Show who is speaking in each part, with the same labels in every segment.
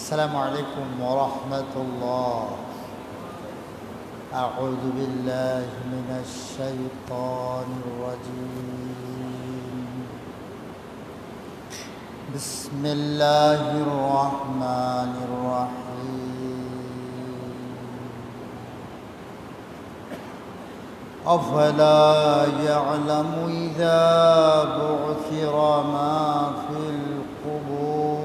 Speaker 1: السلام عليكم ورحمة الله. أعوذ بالله من الشيطان الرجيم. بسم الله الرحمن الرحيم. أفلا يعلم إذا بعثر ما في القبور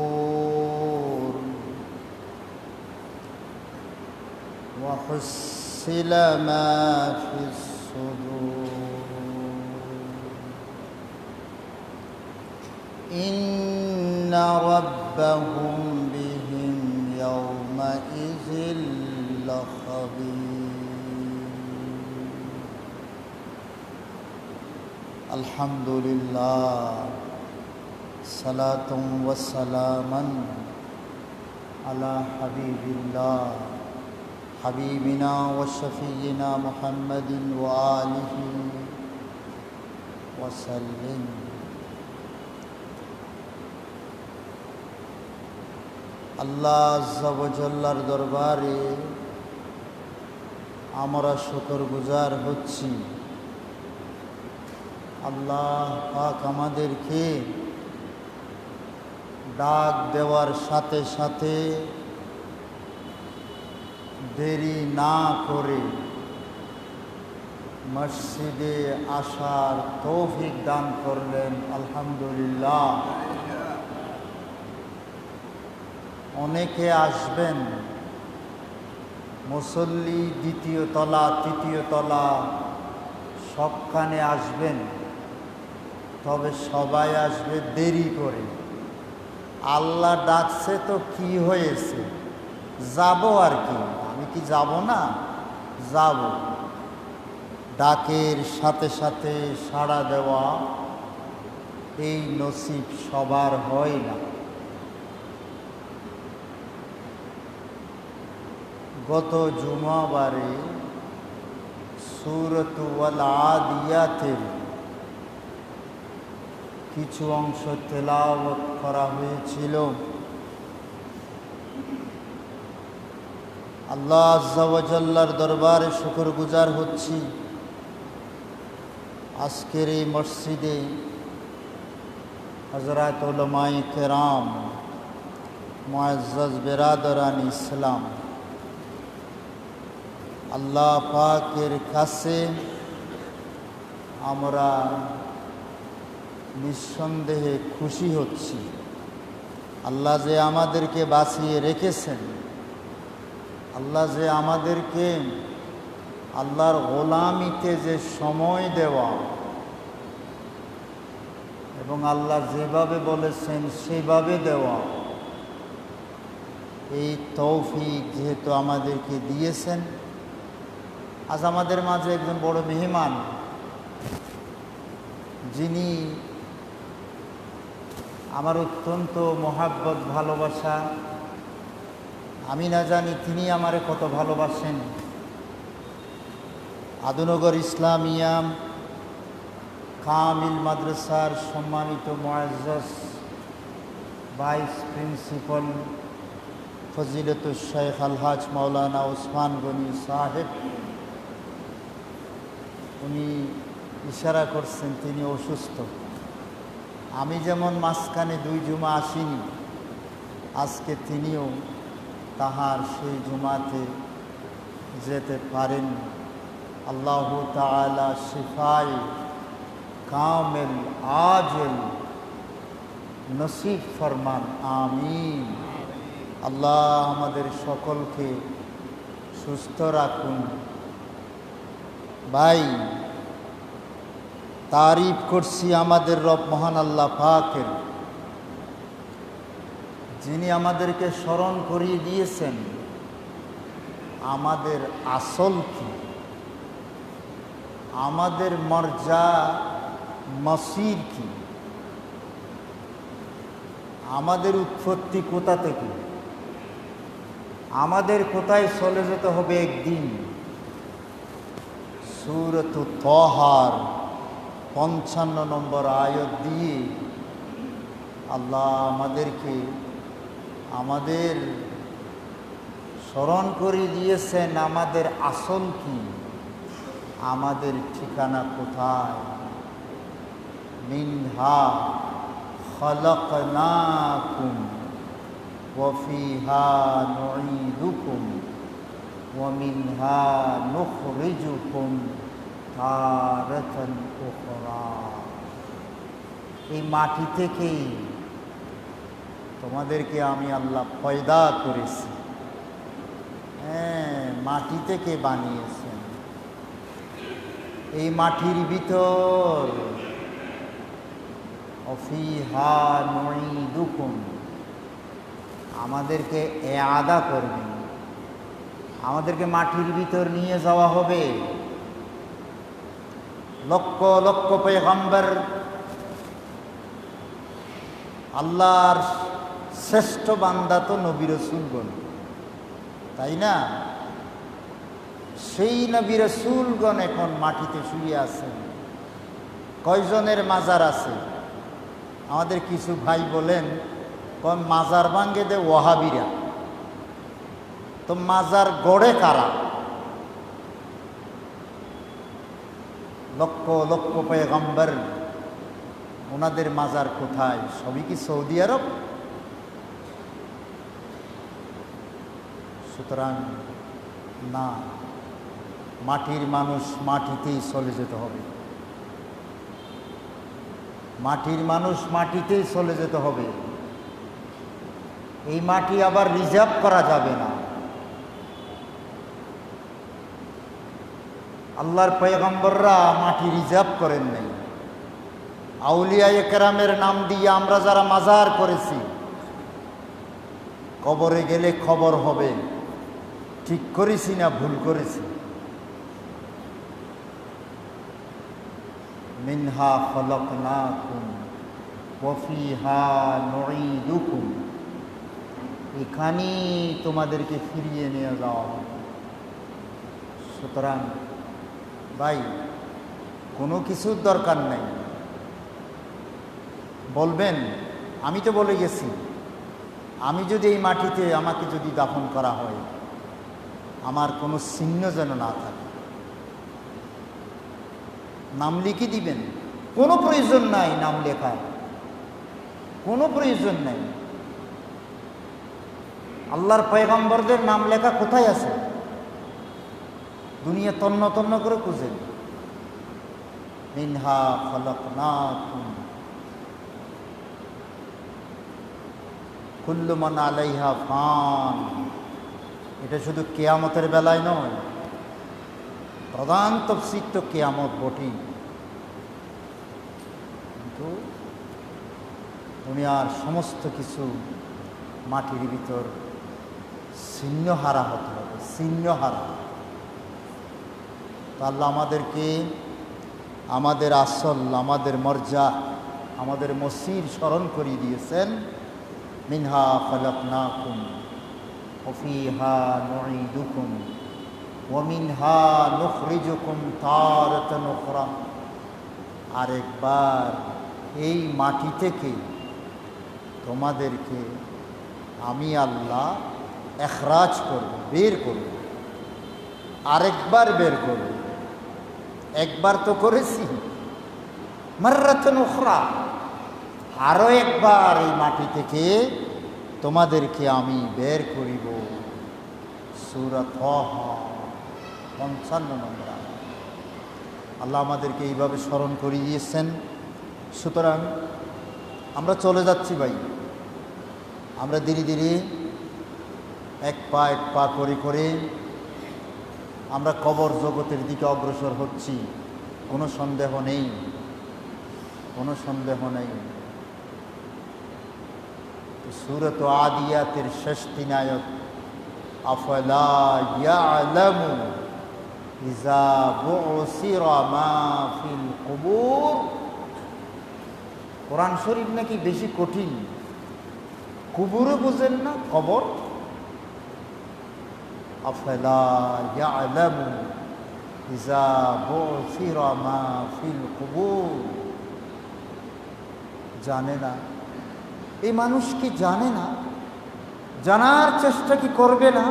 Speaker 1: وحصل ما في الصدور إن ربهم بهم يومئذ لخبير. الحمد لله صلاة وسلاما على حبيب الله حبيبنا وشفينا محمد وآله وسلم. আল্লাহ আয্যা ওয়া জাল্লার দরবারে আমরা শুকরগুজার হচ্ছি। আল্লাহ পাক আমাদেরকে ডাক দেওয়ার সাথে সাথে দেরি না করে মসজিদে আসার তৌফিক দান করলেন, আলহামদুলিল্লাহ। অনেকে আসবেন, মুসল্লি দ্বিতীয় তলা তৃতীয় তলা সবখানে আসবেন, তবে সবাই আসবে দেরি করে। আল্লাহ ডাকছে তো কি হয়েছে, যাব আর কি, আমি কি যাব না? যাব। ডাকের সাথে সাথে সাড়া দেওয়া এই নসিব সবার হয় না। গত জুমাবারে সূরাতুল আদিয়াতের কিছু অংশ তেলাওয়াত করা হয়েছিল। আল্লাহ আয্যা ওয়া জাল্লার দরবারে শুকরগুজার হচ্ছি। আজকের এই মসজিদে হযরত উলামায়ে কেরাম, মুআজ্জাজ বিরাদরান ইসলাম, আল্লাহ পাকের কাছে আমরা নিঃসন্দেহে খুশি হচ্ছি। আল্লাহ যে আমাদেরকে বাঁচিয়ে রেখেছেন, আল্লাহ যে আমাদেরকে আল্লাহর গোলামিতে যে সময় দেওয়া এবং আল্লাহ যেভাবে বলেছেন সেভাবে দেওয়া, এই তৌফিক যেহেতু আমাদেরকে দিয়েছেন, আজ আমাদের মাঝে একজন বড় মেহমান, যিনি আমার অত্যন্ত মহাব্বত ভালোবাসা, আমি না জানি তিনি আমারে কত ভালোবাসেন। আদুনগর ইসলামিয়া কামিল মাদ্রাসার সম্মানিত মুআজ্জাজ ভাইস প্রিন্সিপাল ফজিলতুল শেখ আলহাজ মাওলানা ওসমান গনি সাহেব, উনি ইশারা করছেন তিনি অসুস্থ। আমি যেমন মাঝখানে 2 জুমা আসিনি, আজকে তিনিও তাহার সেই জুমাতে যেতে পারেন। আল্লাহ তাআলা শিফায়ে কামিল আজল নসিব ফরমান, আমিন। আল্লাহ আমাদের সকলকে সুস্থ রাখুন। ভাই, তারিফ করছি আমাদের রব মহান আল্লাহ পাকের, যিনি আমাদেরকে স্মরণ করিয়ে দিয়েছেন আমাদের আসল কি, আমাদের মর্যা মসির কি, আমাদের উৎপত্তি কোথা থেকে, আমাদের কোথায় চলে যেতে হবে একদিন। সূরাতুত তাহার 55 নম্বর আয়াত দিয়ে আল্লাহ আমাদেরকে আমাদের স্মরণ করে দিয়েছেন আমাদের আসল কি, আমাদের ঠিকানা কোথায়। মিনহা খালাকনাকুম ওয়া ফিহা নুঈদুকুম ওয়া মিনহা নুখরিজুকুম তারাতান উখরা। এই মাটি থেকেই তোমাদেরকে আমি আল্লাহ পয়দা করেছি। হ্যাঁ, মাটি থেকে বানিয়েছেন। এই মাটির ভিতর অফিহা নুঈদুকুম, আমাদেরকে ইআদা করবেন, আমাদেরকে মাটির ভিতর নিয়ে যাওয়া হবে। লক্ষ লক্ষ পয়গম্বর, আল্লাহর শ্রেষ্ঠ বান্দা তো নবী রাসূলগণ, তাই না? সেই নবী রাসূলগণ এখন মাটিতে শুয়ে আছেন। কয়জনের মাজার আছে? আমাদের কিছু ভাই বলেন মাজার ভাঙ্গে দে ওয়াহাবিরা, তো মাজার গড়ে কারা? লক্ষ লক্ষ পয়গম্বর, ওনাদের মাজার কোথায়? সবই কি সৌদি আরব? সুতরাং না, মাটির মানুষ মাটিতেই চলে যেতে হবে। মাটির মানুষ মাটিতেই চলে যেতে হবে। এই মাটি আবার রিজার্ভ করা যাবে না। আল্লাহর পয়গম্বররা মাটি রিজার্ভ করেন নাই। আউলিয়ায়ে কেরামের নাম দিয়ে আমরা যারা মাজার করেছি, কবরে গেলে খবর হবে ঠিক করেছি না ভুল করেছি। মিনহা খলাকনাকুম ওয়া ফিহা নুঈদুকুম, এখানেই তোমাদেরকে ফিরিয়ে নিয়ে যাওয়া হবে। সুতরাং ভাই, কোনো কিছুর দরকার নাই। বলবেন আমি তো বলে গেছি, আমি যদি এই মাটিতে আমাকে যদি দাফন করা হয়, আমার কোনো চিহ্ন যেন না থাকে। নাম লিখে দিবেন, কোনো প্রয়োজন নাই নাম লেখার, কোনো প্রয়োজন নাই। আল্লাহর পয়গম্বরদের নাম লেখা কোথায় আছে? দুনিয়া তন্ন তন্ন করে খুঁজেন। মিনহা খলাকনাকুম কুল্লু মান আলাইহা ফান। এটা শুধু কিয়ামতের বেলায় নয়, প্রধান তফসির তো কিয়ামত বটেই, কিন্তু দুনিয়ার সমস্ত কিছু মাটির ভিতর চিহ্নহারা হতে হবে, চিহ্নহারা। তো আল্লাহ আমাদেরকে আমাদের আসল, আমাদের মর্যা, আমাদের মসির স্মরণ করিয়ে দিয়েছেন। মিনহা খালাকনাকুম ওয়া ফিহা নুঈদুকুম ওয়া মিনহা নুখরিজুকুম তারাতান উখরা। আরেকবার এই মাটি থেকে তোমাদেরকে আমি আল্লাহ এখরাজ করব, বের করব, আরেকবার বের করব। একবার তো করেছি, মাররাতান উখরা, আরও একবার এই মাটি থেকে তোমাদেরকে আমি বের করিব। সূরা তাহা ৫৫ নম্বর। আল্লাহ আমাদেরকে এইভাবে স্মরণ করিয়ে দিয়েছেন। সুতরাং আমরা চলে যাচ্ছি ভাই, আমরা ধীরে ধীরে এক পা করে করে আমরা কবর জগতের দিকে অগ্রসর হচ্ছি। কোনো সন্দেহ নেই, কোনো সন্দেহ নেই। সূরাত আদিয়াতের শেষ ৩ আয়াত, আফালা ইয়ালামু ইযা বুসিরা মা ফিল কুবুর। কোরআন শরীফ নাকি বেশি কঠিন, কুবুরও বুঝেন না, কবর। আফালা ইয়ালামু ইযা বুসিরা মা ফিল কুবুর। জানে না, এই মানুষ কি জানে না জানার চেষ্টা কি করবে না?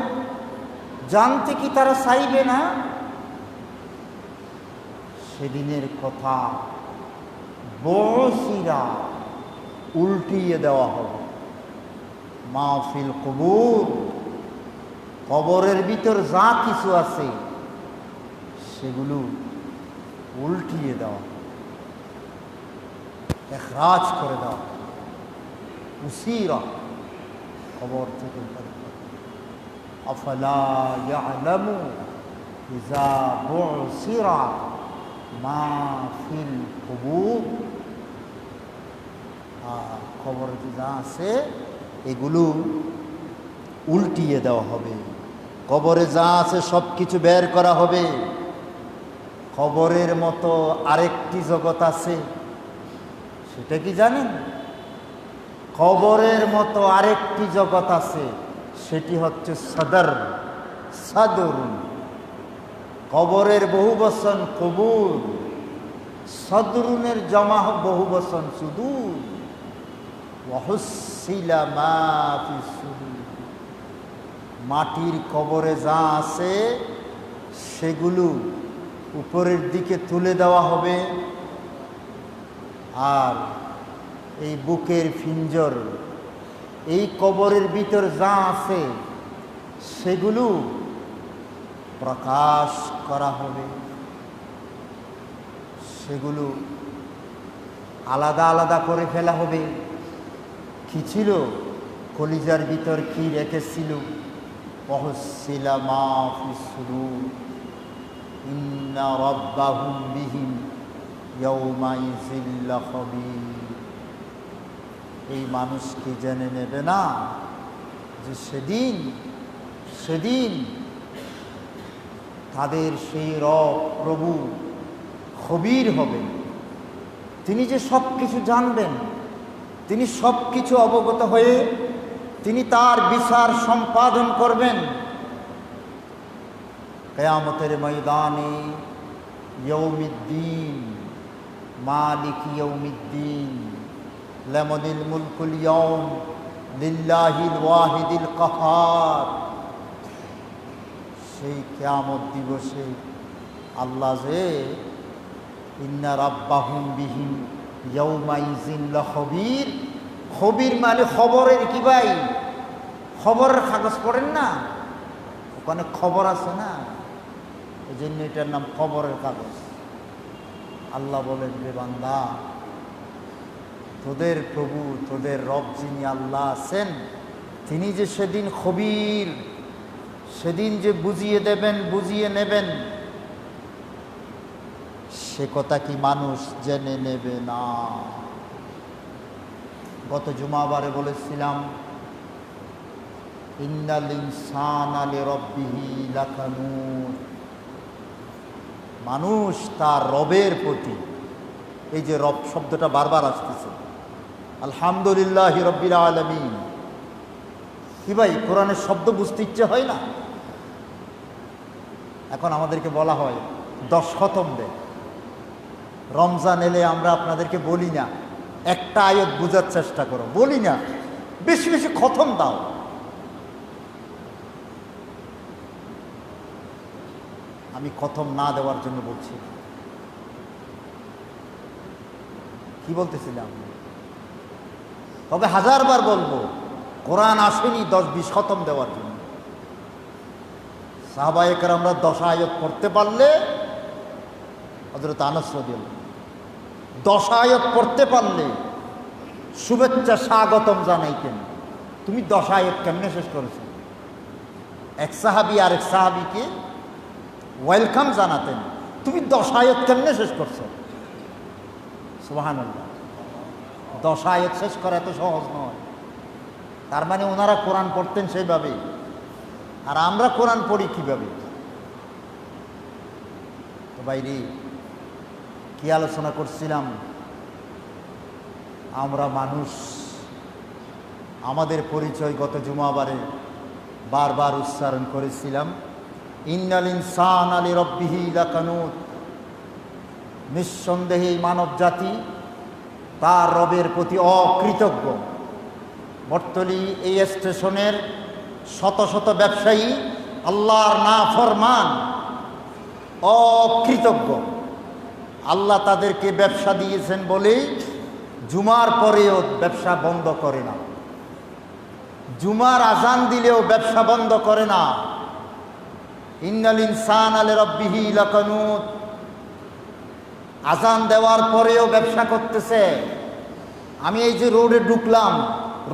Speaker 1: জানতে কি তারা চাইবে না? সেদিনের কথা বসিরা উল্টিয়ে দেওয়া হবে। মাহফিল কবুর, কবরের ভিতর যা কিছু আছে সেগুলো উল্টিয়ে দেওয়া, এখরাজ করে দেওয়া, উসিরা কবর থেকে। আফালা ইয়ালামু ইযা বুসিরা মা ফিল কুবুর, কবরে যা আছে এগুলো উল্টিয়ে দেওয়া হবে। কবরে যা আছে সব কিছু বের করা হবে। কবরের মতো আরেকটি জগৎ আছে, সেটা কি জানেন? কবরের মতো আরেকটি জগৎ আছে, সেটি হচ্ছে সদর, সদর। কবরের বহু বচন কবুর, সদরুনের জমা বহু বচন সুদূর। ওয়াহুসিলা মা ফিস সুদূর, মাটির কবরে যা আছে সেগুলো উপরের দিকে তুলে দেওয়া হবে। আর এই বুকের পিঞ্জর, এই কবরের ভিতর যা আছে সেগুলো প্রকাশ করা হবে। সেগুলো আলাদা আলাদা করে ফেলা হবে। কি ছিল কলিজার ভিতর, কি রেখেছিল? ওয়াহুসিলা মা ফিস সুদূর ইন্না রাব্বাহুম বিহিম ইয়াউমাইযিল লাখাবীর। এই মানুষ কি জেনে নেবে না যে সেদিন তাদের সেই রব প্রভু খবীর হবেন। তিনি যে সব কিছু জানবেন, তিনি সব কিছু অবগত হয়ে তিনি তার বিচার সম্পাদন করবেন। কিয়ামতের ময়দানে ইয়াউমিদ্দিন, মালিক ইয়াউমিদ্দিন, লামানিল মুলকুল ইয়াউম লিল্লাহিল ওয়াহিদিল কাহার। সেই কিয়ামত দিবসে আল্লাহ যে ইন্না রাব্বাহুম বিহিম ইয়াউমাইযিন লাখাবীর, খবীর মানে খবরের কি ভাই? খবরের কাগজ পড়েন না, ওখানে খবর আছে না, এই জন্য এটার নাম খবরের কাগজ। আল্লাহ বলেন, রে বান্দা, তোদের প্রভু, তোদের রব যিনি আল্লাহ আছেন, তিনি যে সেদিন খবীর, সেদিন যে বুঝিয়ে দেবেন, বুঝিয়ে নেবেন, সে কথা কি মানুষ জেনে নেবে না? গত জুমাবারে বলেছিলাম, ইন্নাল ইনসানা লিরাব্বিহি লাকানুত, মানুষ তার রবের প্রতি, এই যে রব শব্দটা বারবার আসতেছে, আলহামদুলিল্লাহি রাব্বিল আলামিন। কি ভাই, কোরআনের শব্দ বুঝতে ইচ্ছে হয় না? এখন আমাদেরকে বলা হয় 10 খতম দে। রমজান এলে আমরা আপনাদেরকে বলি না একটা আয়াত বোঝার চেষ্টা করো, বলি না বেশি বেশি খতম দাও। আমি খতম না দেওয়ার জন্য বলছি। কি বলতেছিলাম? তবে 1000বার বলবো, কোরআন আসেনি 10-20 খতম দেওয়ার জন্য। সাহাবায়ে কেরামরা 10 আয়াত পড়তে পারলে, হযরত আনাস রাদিয়াল্লাহু 10 আয়াত পড়তে পারলে শুভেচ্ছা স্বাগতম জানাইতেন। তুমি 10 আয়াত কেমনে শেষ করেছো? এক সাহাবী আরেক সাহাবীকে ওয়েলকাম জানাতেন, তুমি 10 আয়াত কেমনে শেষ করছো? সুবহানাল্লাহ। 10 আয়াত শেষ করা এত সহজ নয়। তার মানে ওনারা কোরআন পড়তেন সেইভাবে, আর আমরা কোরআন পড়ি কিভাবে? তো বাইরে কি আলোচনা করছিলাম? আমরা মানুষ, আমাদের পরিচয় গত জুমাবারে বারবার উচ্চারণ করেছিলাম, ইন্নাল ইনসানা লিরাব্বিহি লাকানুত। নিঃসন্দেহে মানব জাতি তার রবের প্রতি অকৃতজ্ঞ। বটতলী এই স্টেশনের শত শত ব্যবসায়ী আল্লাহর নাফরমান, অকৃতজ্ঞ। আল্লাহ তাদেরকে ব্যবসা দিয়েছেন বলেই জুমার পরেও ব্যবসা বন্ধ করে না, জুমার আজান দিলেও ব্যবসা বন্ধ করে না। ইন্নাল ইনসানা লিরাব্বিহি লাকানুত, আজান দেওয়ার পরেও ব্যবসা করতেছে। আমি এই যে রোডে ঢুকলাম,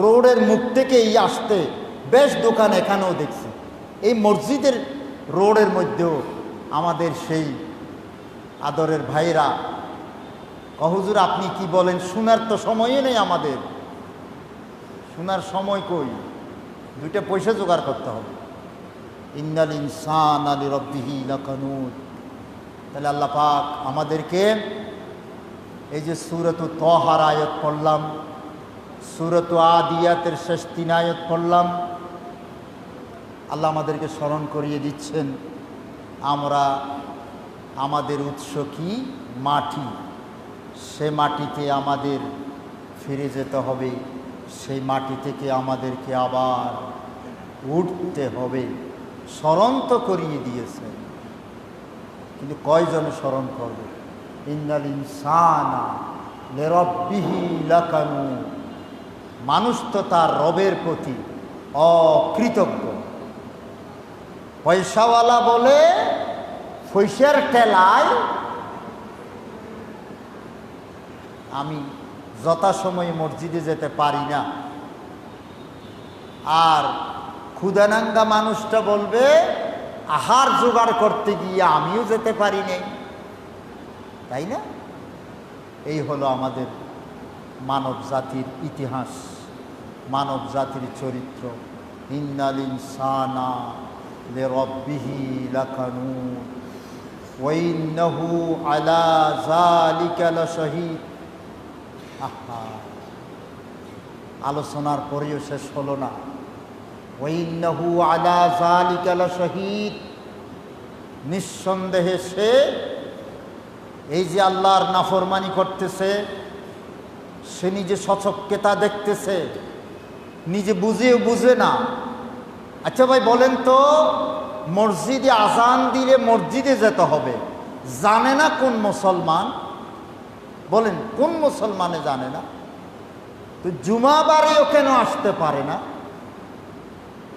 Speaker 1: রোডের মুখ থেকেই আসতে বেশ দোকান এখানেও দেখছি। এই মসজিদের রোডের মধ্যেও আমাদের সেই আদরের ভাইরা, হুজুর আপনি কি বলেন, শোনার তো সময়ই নেই আমাদের, শোনার সময় কই, দুইটা পয়সা জোগাড় করতে হবে। ইন্নাল ইনসানা লিরাব্বিহি লাকানুত। তাহলে আল্লাহ পাক আমাদেরকে এই যে সূরাতু তাহার আয়াত পড়লাম, সূরাতু আদিয়াতের শেষ 3 আয়াত পড়লাম, আল্লাহ আমাদেরকে স্মরণ করিয়ে দিচ্ছেন আমরা আমাদের উৎস কি, মাটি। সে মাটিতে আমাদের ফিরে যেতে হবে, সেই মাটি থেকে আমাদেরকে আবার উঠতে হবে। স্মরণ তো করিয়ে দিয়েছেন, কিন্তু কয়জনে স্মরণ করবে? ইন্নাল ইনসানা লিরাব্বিহি লাকানুত। মানুষ তো তার রবের প্রতি অকৃতজ্ঞ। পয়সাওয়ালা বলে পয়সার ঠেলায় আমি যথাসময়ে মসজিদে যেতে পারি না, আর ক্ষুধানাঙ্গা মানুষটা বলবে আহার জোগাড় করতে গিয়ে আমিও যেতে পারি নাই। তাই না? এই হলো আমাদের মানব জাতির ইতিহাস, মানব জাতির চরিত্র। ইন্নাল ইনসানা লিরাব্বিহি লাকানুত ওয়া ইন্নাহু আলা যালিকা লাশহীদ। আলোচনার পরেও শেষ হলো না। ওয়া ইন্নাহু আলা যালিকা লাশহীদ। নিঃসন্দেহে সে এই যে আল্লাহর নাফরমানি করতেছে, সে নিজে সচক্ষে তা দেখতেছে, নিজে বুঝেও বুঝে না। আচ্ছা ভাই বলেন তো, মসজিদে আজান দিলে মসজিদে যেতে হবে, জানে না কোন মুসলমান? বলেন কোন মুসলমানে জানে না? তো জুমাবারেও কেন আসতে পারে না?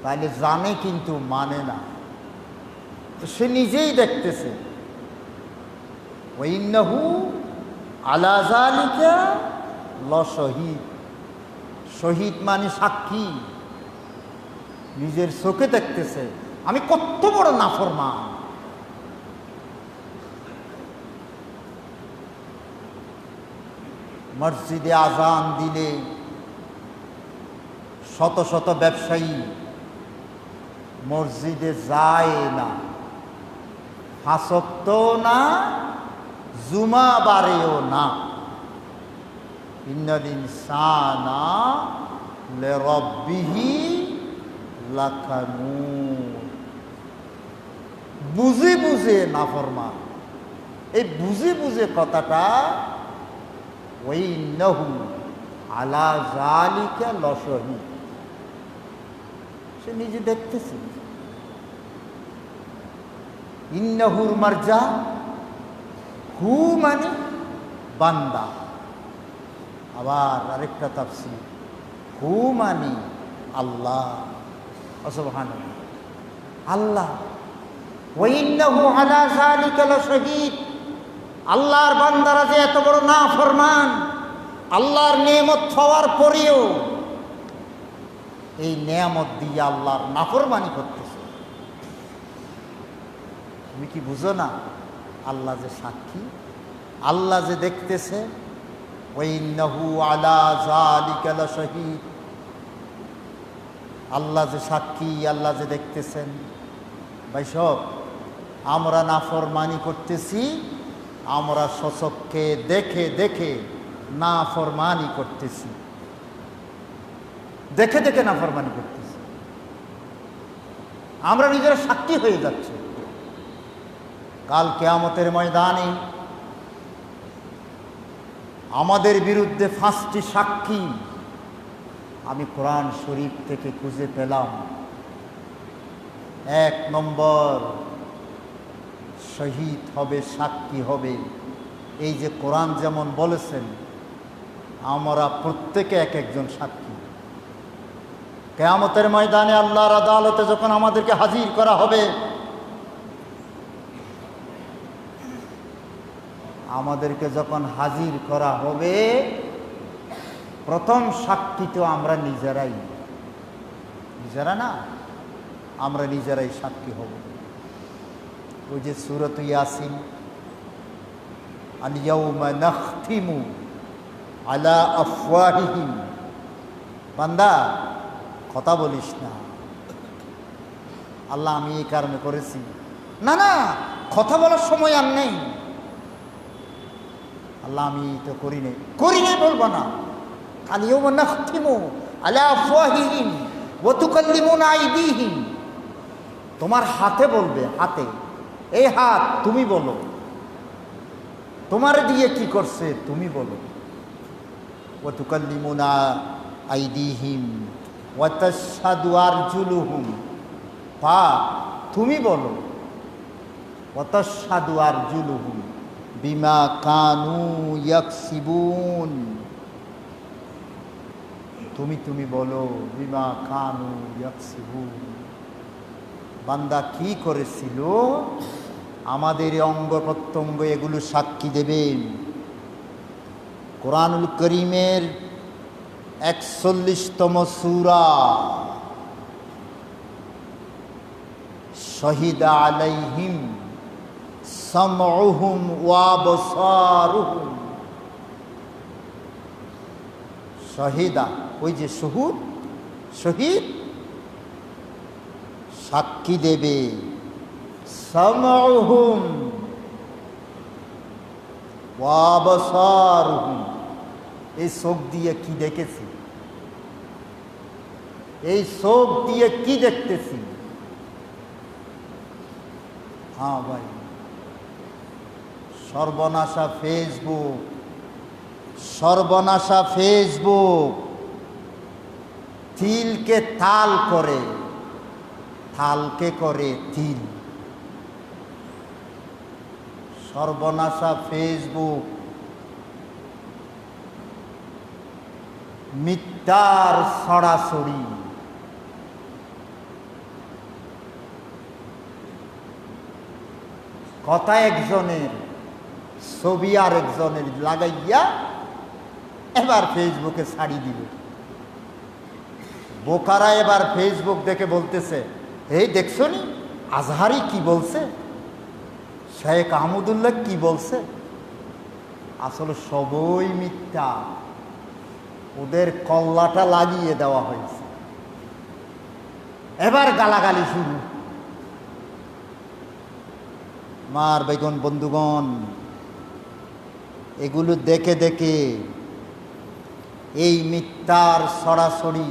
Speaker 1: তাইলে জানে কিন্তু মানে না। তো সে নিজেই দেখতেছে। ওয়া ইন্নাহু আলা যালিকা লাশহীদ। শহীদ মানে সাক্ষী, নিজের চোখে দেখতেছে আমি কত বড় নাফরমান। মসজিদে আজান দিলে শত শত ব্যবসায়ী মসজিদে যায় না, ফাঁসক্তও না, জুমাবারেও না। ইন্নাল ইনসানা লিরাব্বিহি লাকানুত। বুঝে বুঝে নাফরমান। এই বুঝে বুঝে কথাটা ওয়া ইন্নাহু আলা যালিকা লাশহীদ। সে নিজে দেখতেছে। ইন্নাহুর মারজা, হু মানে বান্দা। আবার আরেকটা তাফসীর, হু মানে আল্লাহ। সুবহানাল্লাহ, আল্লাহ। ওয়া ইন্নাহু আলা যালিকা লাশহীদ। আল্লাহর বান্দারা যে এত বড় নাফরমান, আল্লাহর নেয়ামত পাওয়ার পরেও এই নেয়ামত দিয়ে আল্লাহর নাফরমানি করতেছে। তুমি কি বুঝো না? আল্লাহ যে সাক্ষী, আল্লাহ যে দেখতেছে। ওয়া ইন্নাহু আলা যালিকা লাশহীদ। আল্লাহ যে সাক্ষী, আল্লাহ যে দেখতেছেন। ভাই সব আমরা নাফরমানি করতেছি, আমরা সচক্ষে দেখে দেখে নাফরমানি করতেছি, দেখে দেখে নাফরমানি করতেছি। আমরা নিজেরা সাক্ষী হয়ে যাচ্ছি। কাল কিয়ামতের ময়দানে আমাদের বিরুদ্ধে 5টি সাক্ষী আমি কোরআন শরীফ থেকে খুঁজে পেলাম। 1 নম্বর, শহীদ হবে, সাক্ষী হবে। এই যে কোরআন যেমন বলেছেন, আমরা প্রত্যেকে এক একজন সাক্ষী। কিয়ামতের ময়দানে আল্লাহর আদালতে যখন আমাদেরকে হাজির করা হবে, আমাদেরকে যখন হাজির করা হবে, প্রথম সাক্ষী তো আমরা নিজেরাই, নিজেরা না, আমরা নিজেরাই সাক্ষী হব। ওই যে সূরাত ইয়াসিন, আল ইয়াউমা নাখতিমু আলা আফওয়াহিহিম, বান্দা কথা বলিস না, আল্লাহ আমি এই কারণে করেছি, না না কথা বলার সময় আর নেই, আল্লাহ আমি তো করি নাই বলবো না। আল ইয়াউমা নাখতিমু আলা আফওয়াহিহিম ওয়া তুকাল্লিমুনা আইদিহিম, তোমার হাতে বলবে, হাতে, এই হাত তুমি বলো, তোমার দিয়ে কি করছে তুমি বলো। ওয়া তুকাল্লিমুনা আইদিহিম ওয়া তাশহাদু আরজুলুহুম, পা তুমি বলো, ওয়া তাশহাদু আরজুলুহুম বিমা কানু ইয়াকসিবুন, তুমি বলো, বিমা কানু ইয়াকসিবুন, বান্দা কি করেছিল, আমাদের অঙ্গ প্রত্যঙ্গ এগুলো সাক্ষী দেবেন। কোরআনুল করিমের 41তম সূরা, শহীদ আলাইহিম সামউহুম ওয়া আবসারুহুম, শহীদা, ওই যে শহীদ সাক্ষী দেবে, সামউহুম ওয়া আবসারুহুম, এই চোখ দিয়ে কি দেখেছি, এই চোখ দিয়ে কি দেখতেছি। হ্যাঁ ভাই, সর্বনাশা ফেসবুক তিলকে তাল করে, তালকে করে তিল। সর্বনাশা ফেসবুক মিথ্যার ছড়াছড়ি, কথা একজনের, ছবি আর একজনের লাগাইয়া এবার ফেসবুকে ছাড়ি দিল। বোকারা এবার ফেসবুক দেখে বলতেছে, এই দেখছো নি আজহারি কি বলছে, শেখ আহমদুল্লাহ কি বলছে। আসলে সবই মিথ্যা, ওদের কল্লাটা লাগিয়ে দেওয়া হয়েছে, এবার গালাগালি শুরু। মার বেগুন বন্ধুগণ, এগুলো দেখে দেখে এই মিথ্যার ছড়াছড়ি,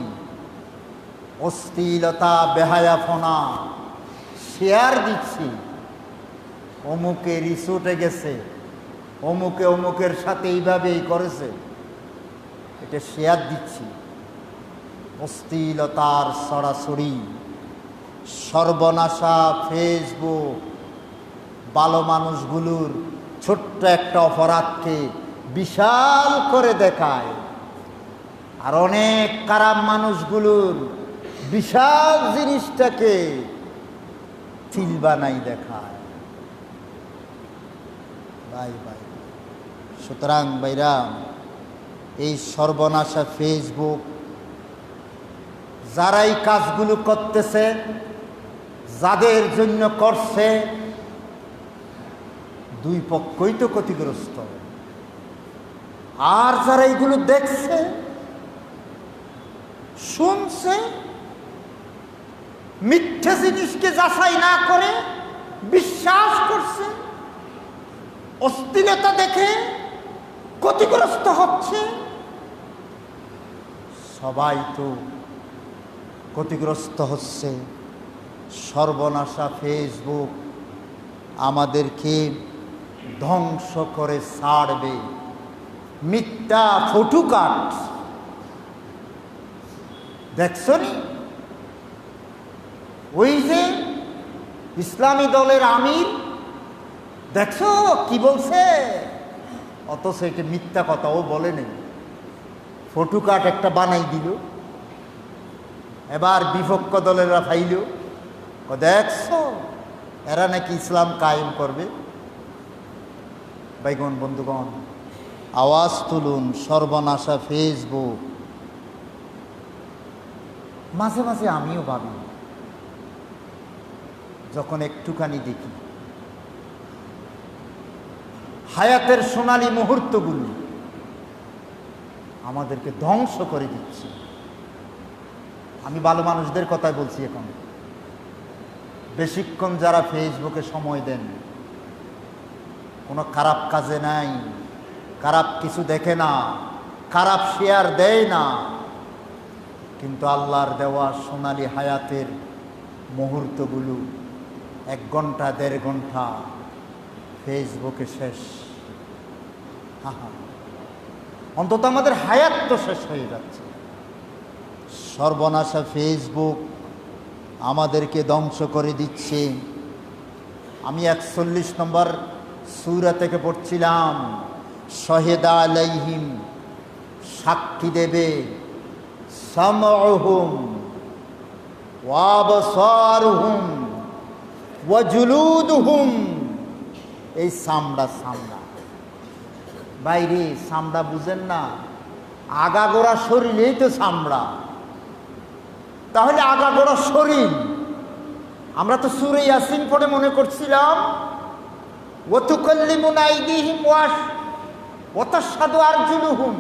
Speaker 1: অশ্লীলতা, বেহায়াফনা শেয়ার দিচ্ছি। অমুকে রিসোর্টে গেছে, অমুকের সাথে এইভাবেই করেছে, এটা শেয়ার দিচ্ছি। অশ্লীলতার ছড়াছড়ি, সর্বনাশা ফেসবুক ভালো মানুষগুলোর ছোট্ট একটা অপরাধকে বিশাল করে দেখায়, আর অনেক খারাপ মানুষগুলোর বিশাল জিনিসটাকে তিল বানাই দেখায়। ভাই সুতরাং ভাইরা, এই সর্বনাশা ফেসবুক যারাই কাজগুলো করতেছে, যাদের জন্য করছে, দুই পক্ষই তো ক্ষতিগ্রস্ত। আর যারা এইগুলো দেখছে, শুনছে, মিথ্যা জিনিসকে যাচাই না করে বিশ্বাস করছে, অশ্লীলতা দেখে ক্ষতিগ্রস্ত হচ্ছে, সবাই তো ক্ষতিগ্রস্ত হচ্ছে। সর্বনাশা ফেসবুক আমাদেরকে ধ্বংস করে ছাড়বে। মিথ্যা ফটুকাট দেখছো নি ওই যে ইসলামী দলের আমির, দেখছো কি বলছে? অথচ এটা মিথ্যা কথা, ও বলে নেই, ফটো কার্ড একটা বানাই দিল। এবার বিপক্ষ দলেরা ফাইল, দেখছো এরা নাকি ইসলাম কায়েম করবে। ভাইগণ বন্ধুগণ, আওয়াজ তুলুন, সর্বনাশা ফেসবুক। মাঝে মাঝে আমিও ভাবি, যখন একটুখানি দেখি হায়াতের সোনালী মুহূর্তগুলো আমাদেরকে ধ্বংস করে দিচ্ছে। আমি ভালো মানুষদের কথাই বলছি। এখন বেশিক্ষণ যারা ফেসবুকে সময় দেন, কোনো খারাপ কাজে নাই, খারাপ কিছু দেখে না, খারাপ শেয়ার দেয় না, কিন্তু আল্লাহর দেওয়া সোনালী হায়াতের মুহূর্তগুলো 1 ঘন্টা 1.5 ঘন্টা ফেসবুকে শেষ। অন্তত আমাদের হায়াত তো শেষ হয়ে যাচ্ছে। সর্বনাশা ফেসবুক আমাদেরকে ধ্বংস করে দিচ্ছে। আমি 41 নম্বর সূরা থেকে পড়ছিলাম, শাহিদা আলাইহিম, সাক্ষী দেবে, সামউহুম ওয়া আবসারুহুম ওয়া জুলুদুহুম। এই সামড়া বাইরে চামড়া বুঝেন না, আগাগোড়া শরীরেই তো চামড়া। তাহলে আগাগোড়া শরীর, আমরা তো সূরা ইয়াসিন পড়ে মনে করছিলাম ওয়া তুকাল্লিমুনা আইদিহিম ওয়া তাশহাদু আরজুলুহুম,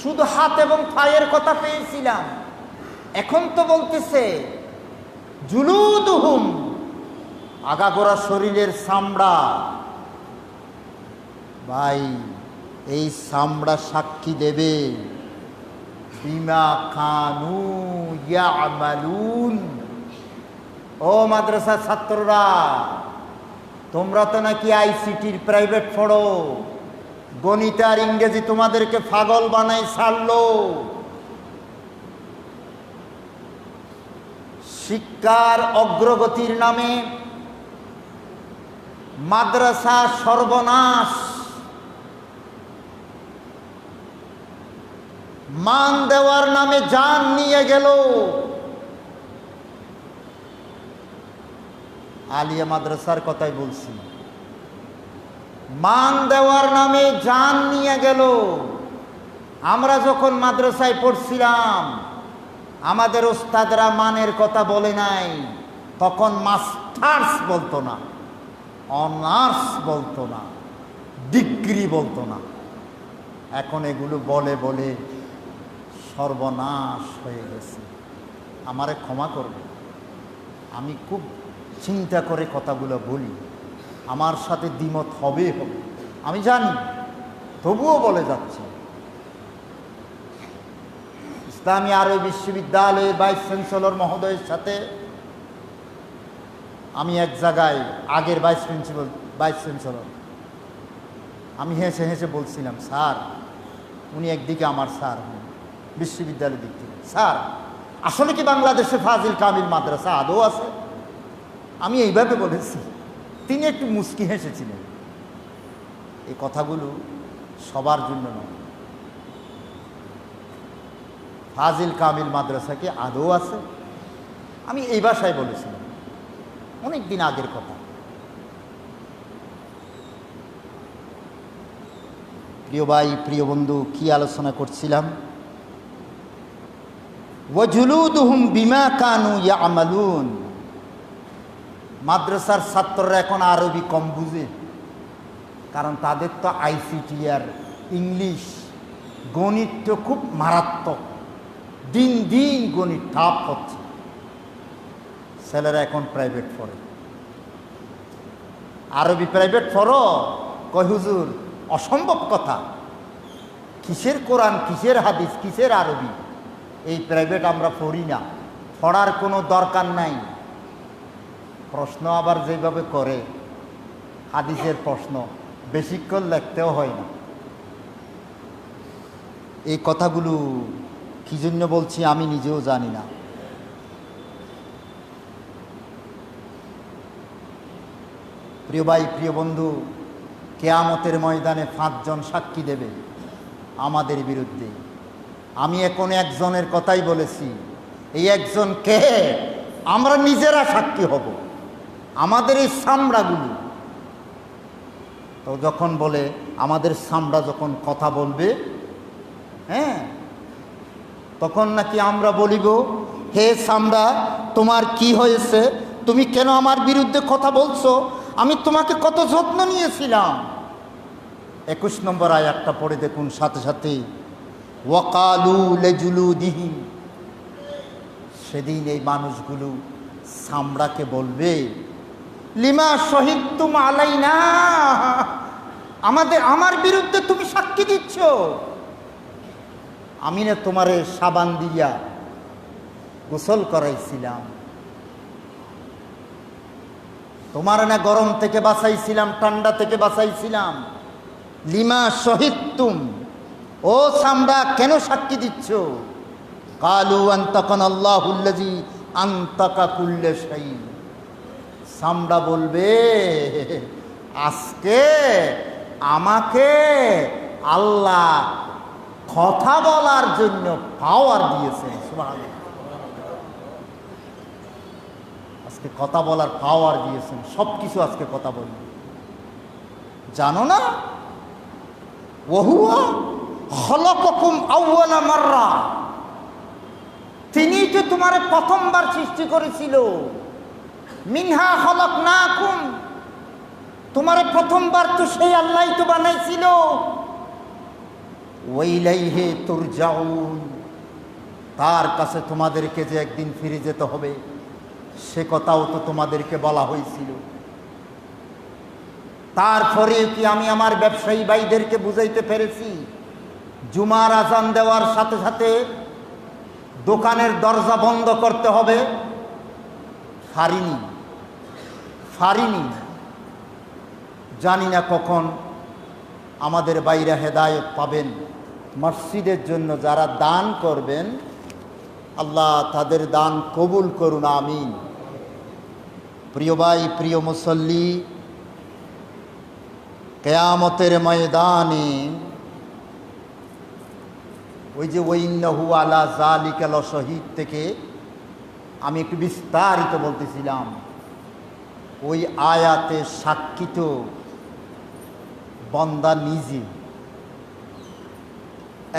Speaker 1: শুধু হাত এবং পায়ের কথা পেয়েছিলাম। এখন তো বলতেছে জুলুদুহুম, আগাগোড়া শরীরের চামড়া। ভাই, এই চামড়া সাক্ষী দেবে বিমা কানু ইয়ামালুন। ও মাদ্রাসার ছাত্ররা, তোমরা তো নাকি আইসিটির প্রাইভেট পড়ো, গণিত আর ইংরেজি তোমাদেরকে পাগল বানাই ছাড়লো। শিক্ষার অগ্রগতির নামে মাদ্রাসা সর্বনাশ, মান দেওয়ার নামে জান নিয়ে গেল। আলিয়া মাদ্রাসার কথাই বলছি, মান দেওয়ার নামে জান নিয়ে গেল। আমরা যখন মাদ্রাসায় পড়ছিলাম, আমাদের ওস্তাদরা মানের কথা বলে নাই, তখন মাস্টার্স বলতো না, অনার্স বলতো না, ডিগ্রি বলতো না। এখন এগুলো বলে বলে সর্বনাশ হয়ে গেছে। আমারে ক্ষমা করবে, আমি খুব চিন্তা করে কথাগুলো বলি, আমার সাথে দ্বিমত হবে, আমি জানি, তবুও বলে যাচ্ছি। ইসলামী আরবি বিশ্ববিদ্যালয়ের ভাইস চ্যান্সেলর মহোদয়ের সাথে আমি এক জায়গায়, আগের ভাইস চ্যান্সেলর, আমি হেসে হেসে বলছিলাম, স্যার, উনি একদিকে আমার স্যার, বিশ্ববিদ্যালয়ের দিক থেকে, স্যার আসলে কি বাংলাদেশে ফাজিল কামিল মাদ্রাসা আদৌ আছে? আমি এইভাবে বলেছি, তিনি একটু মুচকি হেসেছিলেন। এই কথাগুলো সবার জন্য নয়। ফাজিল কামিল মাদ্রাসা কি আদৌ আছে? আমি এই ভাষায় বলেছিলাম, অনেক দিন আগের কথা। প্রিয় ভাই, প্রিয় বন্ধু, কি আলোচনা করছিলাম? ওয়া জুলুদুহুম বিমা কানু ইয়ামালুন। মাদ্রাসার ছাত্ররা এখন আরবি কম বুঝে, কারণ তাদের তো আইসিটি আর ইংলিশ, গণিত তো খুব মারাত্মক, দিন দিন গণিত টাফ হচ্ছে। ছেলেরা এখন প্রাইভেট পড়ে, আরবি প্রাইভেট পড়ো, কয় হুজুর অসম্ভব কথা, কিসের কোরআন, কিসের হাদিস, কিসের আরবি, এই প্রাইভেট আমরা পড়ি না, পড়ার কোনো দরকার নাই। প্রশ্ন আবার যেভাবে করে, হাদিসের প্রশ্ন বেশিক্ষণ লিখতেও হয় না। এই কথাগুলো কি জন্য বলছি আমি নিজেও জানি না। প্রিয় ভাই, প্রিয় বন্ধু, কিয়ামতের ময়দানে 5 জন সাক্ষী দেবে আমাদের বিরুদ্ধে। আমি এখন একজনের কথাই বলেছি। এই একজন কে? আমরা নিজেরা সাক্ষী হব, আমাদের এই চামড়াগুলো। তো যখন বলে আমাদের চামড়া যখন কথা বলবে, হ্যাঁ, তখন নাকি আমরা বলিব, হে চামড়া, তোমার কি হয়েছে? তুমি কেন আমার বিরুদ্ধে কথা বলছো? আমি তোমাকে কত যত্ন নিয়েছিলাম। 21 নম্বর আয়াতটা পড়ে দেখুন সাথে সাথে, ওয়াকালু লিজুলুদিহিম। সেদিন এই মানুষগুলো চামড়াকে বলবে, লিমা শহীদতুম আলাইনা, আমার বিরুদ্ধে তুমি সাক্ষী দিচ্ছ। আমি না তোমারে সাবান দিয়া গোসল করাইছিলাম, তোমার না গরম থেকে বাঁচাইছিলাম, ঠান্ডা থেকে বাঁচাইছিলাম। লিমা শহীদতুম, ও চামড়া কেন সাক্ষী দিচ্ছ? কালু আনতাকানাল্লাহুল্লাযী আনতাকা কুল্লা শাই। চামড়া বলবে, আজকে আমাকে আল্লাহ কথা বলার জন্য পাওয়ার দিয়েছেন। সুবহানাল্লাহ, আজকে কথা বলার পাওয়ার দিয়েছেন, সব কিছু আজকে কথা বলি। জানো না, ওয়াহুয়া খলাকাকুম আউওয়ালা মাররা, তিনি তো তোমারে প্রথমবার সৃষ্টি করেছিল। মিনহা খলাকনাকুম, তোমারে প্রথমবার তো সেই আল্লাহই তো বানাইছিল। ওয়াইলাইহি তুরজাউন, তার কাছে তোমাদেরকে যে একদিন ফিরে যেতে হবে সে কথাও তো তোমাদেরকে বলা হয়েছিল। তারপরে কি আমি আমার ব্যবসায়ী ভাইদেরকে বুঝাইতে পেরেছি জুমার আজান দেওয়ার সাথে সাথে দোকানের দরজা বন্ধ করতে হবে? পারিনি। জানি না কখন আমাদের বাইরে হেদায়েত পাবেন। মসজিদের জন্য যারা দান করবেন, আল্লাহ তাদের দান কবুল করুন, আমিন। প্রিয় ভাই, প্রিয় মুসল্লি, কিয়ামতের ময়দানে ওই যে ওয়াইন্নাহু আলা যালিকা লাশহীদ থেকে আমি একটু বিস্তারিত বলতেছিলাম। ওই আয়াতে সাক্ষী তো বান্দা নিজে।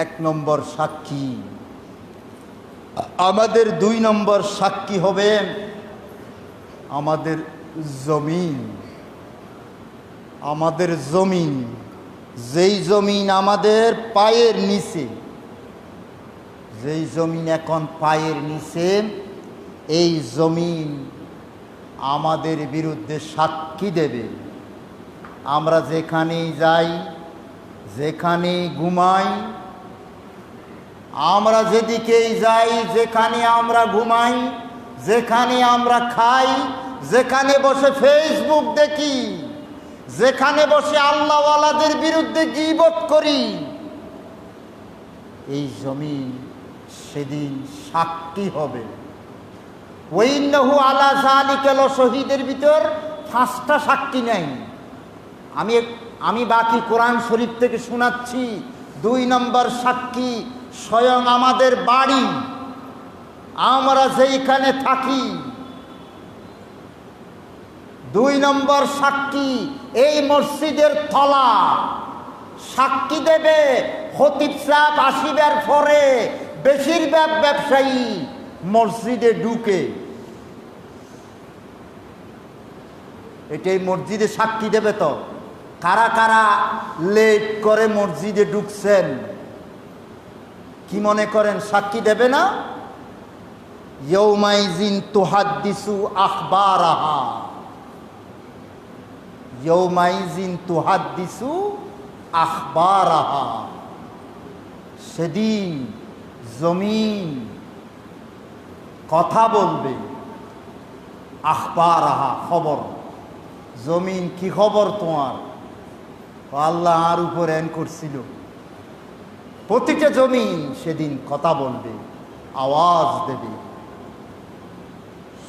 Speaker 1: 1 নম্বর সাক্ষী। আমাদের 2 নম্বর সাক্ষী হবে আমাদের জমিন। আমাদের জমিন, যেই জমিন আমাদের পায়ের নিচে, যেই জমিন এখন পায়ের নিচে, এই জমিন আমাদের বিরুদ্ধে সাক্ষী দেবে। আমরা যেখানেই যাই, যেখানে ঘুমাই, আমরা যেদিকেই যাই, যেখানে আমরা ঘুমাই, যেখানে আমরা খাই, যেখানে বসে ফেসবুক দেখি, যেখানে বসে আল্লাহওয়ালাদের বিরুদ্ধে গীবত করি, এই জমিন সেদিন সাক্ষী হবে। ওয়াইন্নাহু আলা যালিকা লাশহীদের ভিতর 5টা সাক্ষী নেই। আমি বাকি কোরআন শরীফ থেকে শোনাচ্ছি। 2 নম্বর সাক্ষী স্বয়ং আমাদের বাড়ি, আমরা যেইখানে থাকি। 2 নম্বর সাক্ষী এই মসজিদের তলা। সাক্ষী দেবে খতিব সাহেব আসিবার পরে বেশিরভাগ ব্যবসায়ী মসজিদে ঢুকে। এটাই মসজিদে সাক্ষী দেবে। তো কারা কারা লেট করে মসজিদে ঢুকছেন, কি মনে করেন সাক্ষী দেবে না? ইয়াউমাইজিন তুহাদ্দিসু আখবারাহা, ইয়াউমাইজিন তুহাদ্দিসু আখবারাহা। সেদিন জমিন কথা বলবে। আখবারাহা, খবর। জমিন কি খবর তোমার? আল্লাহ আর উপর এন করছিল, প্রতিটা জমিন সেদিন কথা বলবে, আওয়াজ দেবে।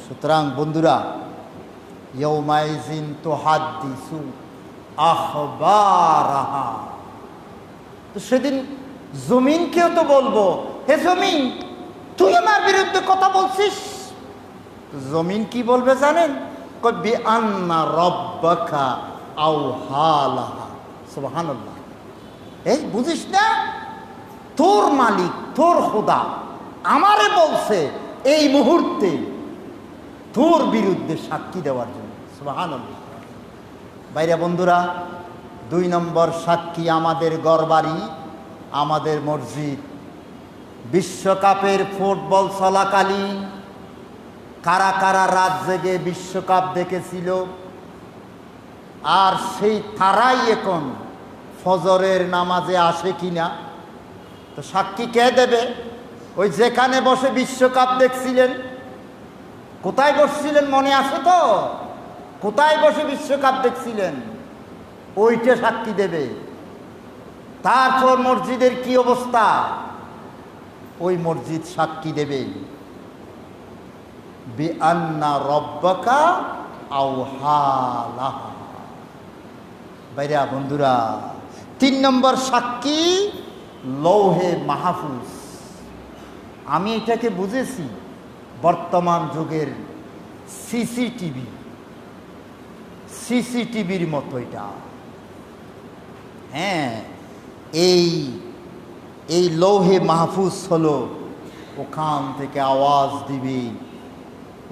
Speaker 1: সুতরাং বন্ধুরা, ইয়াউমাইজিন তুহাদ্দিসু আখবারাহা, তো সেদিন জমিনকেও তো বলবো, হে জমিন তুই আমার বিরুদ্ধে কথা বলছিস। জমিন কি বলবে জানেন? কবি আন্না রব্বাকা আওহালাহা। সুবহানাল্লাহ। এই বুঝিস না, তোর মালিক তোর খোদা আমারে বলছে এই মুহূর্তে তোর বিরুদ্ধে সাক্ষী দেওয়ার জন্য। সুবহানাল্লাহ। বাইরে বন্ধুরা, 2 নম্বর সাক্ষী আমাদের ঘরবাড়ি, আমাদের মসজিদ। বিশ্বকাপের ফুটবল চলাকালীন কারা কারা রাত জেগে বিশ্বকাপ দেখেছিল, আর সেই তারাই এখন ফজরের নামাজে আসে কিনা, তো সাক্ষী কে দেবে? ওই যেখানে বসে বিশ্বকাপ দেখছিলেন, কোথায় বসছিলেন মনে আছে তো? কোথায় বসে বিশ্বকাপ দেখছিলেন ওইটা সাক্ষী দেবে। তারপর মসজিদের কি অবস্থা, ওই মসজিদ সাক্ষী দেবে বিআন্না রব্বাকা আওহালাহা। বাইরা বন্ধুরা, 3 নম্বর সাক্ষী লৌহে মাহফুজ। আমি এটাকে বুঝেছি বর্তমান যুগের সিসিটিভির মতো এটা। হ্যাঁ, এই লৌহে মাহফুজ হলো, ওখান থেকে আওয়াজ দিবে।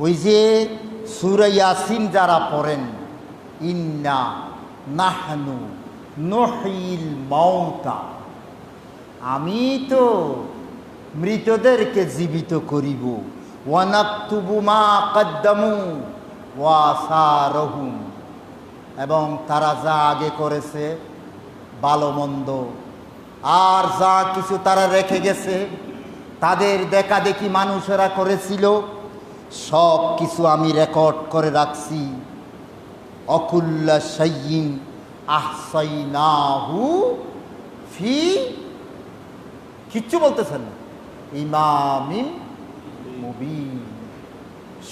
Speaker 1: ওই যে সূরা ইয়াসিন যারা পড়েন, ইন্না নাহনু নুহিল মাউতা, আমি তো মৃতদেরকে জীবিত করিব, ওয়া নাকতুবু মা কদ্দামু ওয়া আসারহুম, এবং তারা যা আগে করেছে ভালো মন্দ আর যা কিছু তারা রেখে গেছে, তাদের দেখা দেখি মানুষেরা করেছিল, সব কিছু আমি রেকর্ড করে রাখছি। অকুল্লা শাইইন আহসাইনাহু ফি, কিচ্ছু বলতেছেন না, ইমামিন মুবিন,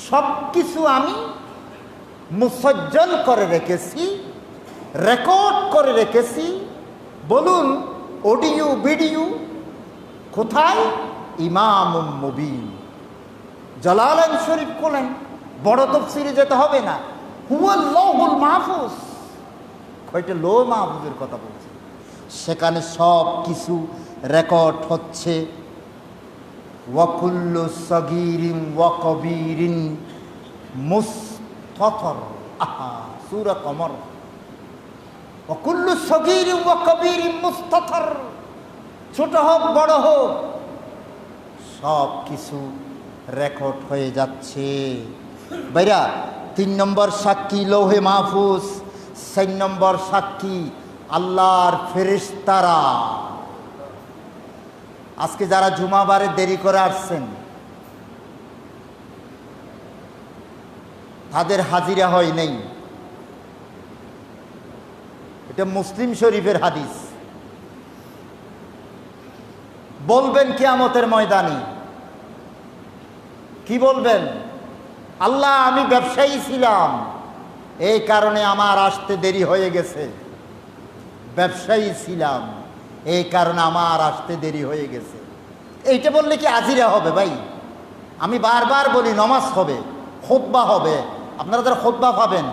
Speaker 1: সব কিছু আমি মুসজ্জল করে রেখেছি, রেকর্ড করে রেখেছি। বলুন অডিও ভিডিও কোথায়? ইমামুম মুবিন। জালালাইন শরীফ বলেন, বড় তাফসীরে যেতে হবে না, হুয়াল লাউহুল মাহফুজ। কয়টা লো মাহফুজের কথা বলছে, সেখানে সব কিছু রেকর্ড হচ্ছে। ওয়াকুল্লু সগীরিন ওয়া কবীরিন মুস্তাতর। সূরা কমর। ওয়াকুল্লু সগীরিন ওয়া কবীরিন মুস্তাতর, ছোট হোক বড় হোক সব কিছু রেকর্ড হয়ে যাচ্ছে। ভাইরা, 3 নম্বর সাক্ষী লৌহে মাহফুজ। 4 নম্বর সাক্ষী আল্লাহর ফেরেশতারা। আজকে যারা জুমাবারে দেরি করে আসছেন, তাদের হাজিরা হয় নাই, এটা মুসলিম শরীফের হাদিস। বলবেন কিয়ামতের ময়দানে, কি বলবেন? আল্লাহ, আমি ব্যবসায়ী ছিলাম, এই কারণে আমার আসতে দেরি হয়ে গেছে। ব্যবসায়ী ছিলাম, এই কারণে আমার আসতে দেরি হয়ে গেছে। এইটা বললে কি আজিরা হবে? ভাই, আমি বারবার বলি নামাজ হবে, খুতবা হবে, আপনারা যারা খুতবা পাবেন,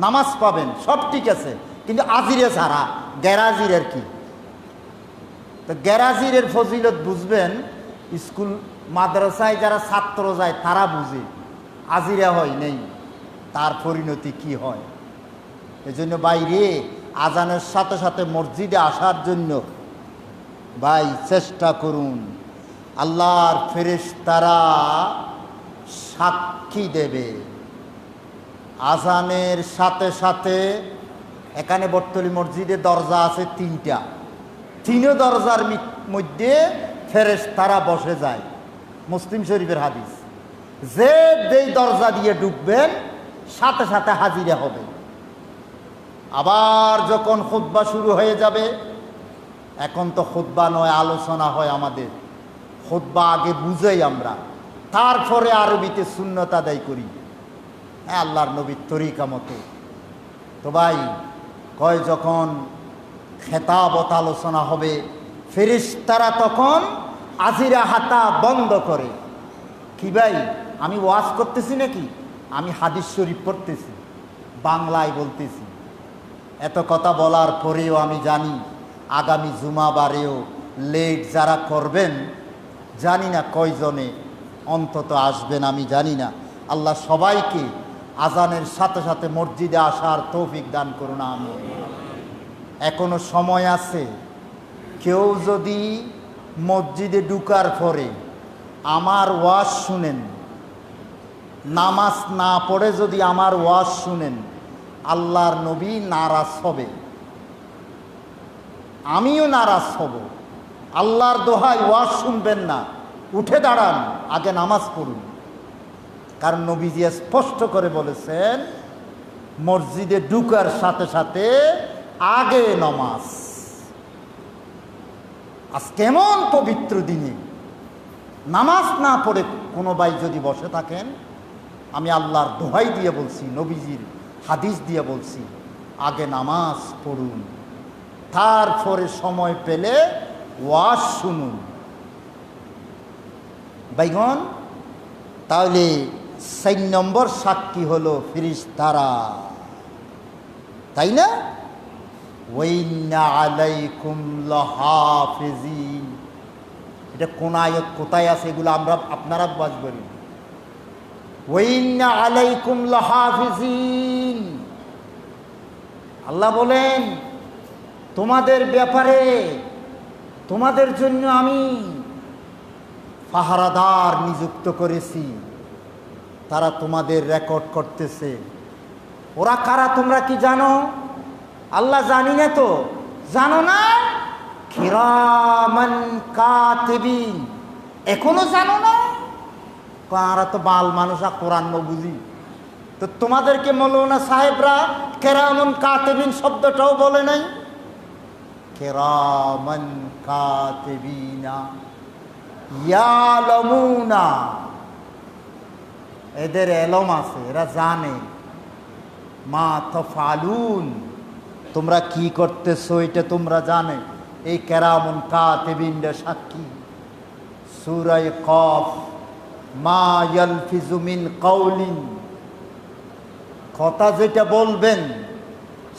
Speaker 1: নামাজ পাবেন, সব ঠিক আছে, কিন্তু আজিরে ছাড়া গ্যারাজিরের কি? তো গ্যারাজিরের ফজিলত বুঝবেন স্কুল মাদ্রাসায় যারা ছাত্র যায় তারা বুঝে, আজিরা হয় নেই তার পরিণতি কি হয়। এজন্য বাইরে আজানের সাথে সাথে মসজিদে আসার জন্য ভাই চেষ্টা করুন। আল্লাহর ফেরেশতারা সাক্ষী দেবে আজানের সাথে সাথে। এখানে বটতলী মসজিদে দরজা আছে 3টা, 3 দরজার মধ্যে ফেরেশতারা বসে যায়। মুসলিম শরীফের হাদিস। যে যেই দরজা দিয়ে ঢুকবেন সাথে সাথে হাজিরা হবে। আবার যখন খুতবা শুরু হয়ে যাবে এখন তো খুতবা নয়, আলোচনা হয় আমাদের। খুতবা আগে বুঝাই আমরা, তারপরে আরবিতে সুন্নত আদায় করি, হ্যাঁ, আল্লাহর নবীর তরিকা মতো। তো ভাই কয় যখন খেতাবত আলোচনা হবে, ফেরেশতারা তখন আজিরা হাতা বন্ধ করে। কি ভাই, আমি ওয়াজ করতেছি নাকি? আমি হাদিস শরীফ পড়তেছি, বাংলায় বলতেছি। এত কথা বলার পরেও আমি জানি আগামী জুমাবারেও লেট যারা করবেন, জানি না কয়জনে অন্তত আসবেন, আমি জানি না। আল্লাহ সবাইকে আজানের সাথে সাথে মসজিদে আসার তৌফিক দান করুন, আমি। এখনো সময় আছে। কেউ যদি মসজিদে ঢুকার পরে আমার ওয়াজ শুনেন, নামাজ না পড়ে যদি আমার ওয়াজ শুনেন, আল্লাহর নবী নারাজ হবে, আমিও নারাজ হব। আল্লাহর দোহাই ওয়াজ শুনবেন না, উঠে দাঁড়ান, আগে নামাজ পড়ুন। কারণ নবীজি স্পষ্ট করে বলেছেন মসজিদে ঢুকার সাথে সাথে আগে নামাজ। আজ কেমন পবিত্র দিনে নামাজ না পড়ে কোনো ভাই যদি বসে থাকেন, আমি আল্লাহর দোহাই দিয়ে বলছি, নবীজির হাদিস দিয়ে বলছি, আগে নামাজ পড়ুন, তারপরে সময় পেলে ওয়াজ শুনুন। বাইগন, তাহলে 4 নম্বর সাক্ষী হলো ফেরেশতারা, তাই না? ওয়াইন্না আলাইকুম লাহাফিজিন, এটা কোন আয়াত কোথায় আছে এগুলো আমরা আপনারা বাজ করি। ওয়াইন্না আলাইকুম লাহাফিজিন, আল্লাহ বলেন তোমাদের ব্যাপারে, তোমাদের জন্য আমি পাহারাদার নিযুক্ত করেছি, তারা তোমাদের রেকর্ড করতেছে। ওরা কারা তোমরা কি জানো? আল্লাহ জানি না তো, জানো না? কিরামান কাতিবিন, এখনো জানো না? কারা তো বাল মানুষ, আর কোরআন বুঝি তো। তোমাদেরকে মৌলানা সাহেবরা কিরামান কাতিবিন শব্দটাও বলে নাই? কিরামান কাতিবিনা ইয়ালামুনা, এদের এলম আছে, এরা জানে। মা তাফআলুন, তোমরা কি করতেছো এটা তোমরা জানে। এই কিরামান কাতিবিনরা সাক্ষী। সূরা কফ, মা ইয়ালফিজু মিন কাউলিন, কথা যেটা বলবেন